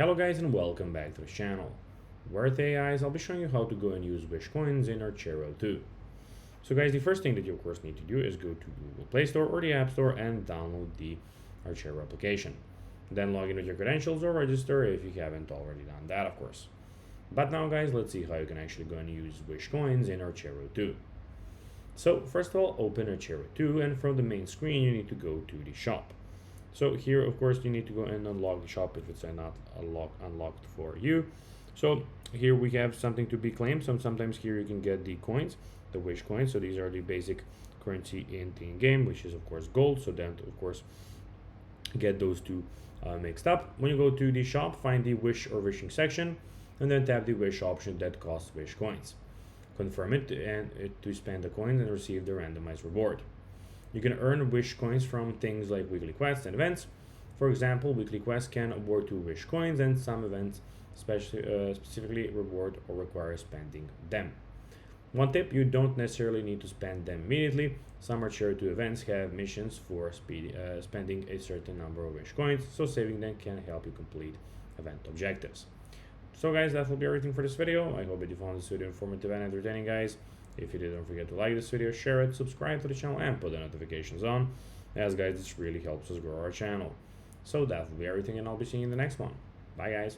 Hello guys and welcome back to the channel, where today guys I'll be showing you how to go and use Wish coins in Archero 2. So guys, the first thing that you of course need to do is go to Google Play Store or the App Store and download the Archero application. Then log in with your credentials or register if you haven't already done that, of course. But now guys, let's see how you can actually go and use Wish coins in Archero 2. So first of all, open Archero 2, and from the main screen you need to go to the shop. So here, of course, you need to go and unlock the shop if it's not unlocked for you. So here we have something to be claimed. So sometimes here you can get the coins, the Wish coins. So these are the basic currency in the game, which is of course gold. So then of course get those two mixed up. When you go to the shop, find the Wish or wishing section, and then tap the Wish option that costs Wish coins. Confirm it to spend the coins and receive the randomized reward. You can earn Wish coins from things like weekly quests and events. For example, weekly quests can award 2 Wish coins, and some events specifically reward or require spending them. One tip, you don't necessarily need to spend them immediately. Some Archero 2 events have missions for spending a certain number of Wish coins, so saving them can help you complete event objectives. So guys, that will be everything for this video. I hope that you found this video informative and entertaining, guys. If you did, don't forget to like this video, share it, subscribe to the channel, and put the notifications on, as guys, this really helps us grow our channel. So that will be everything, and I'll be seeing you in the next one. Bye guys.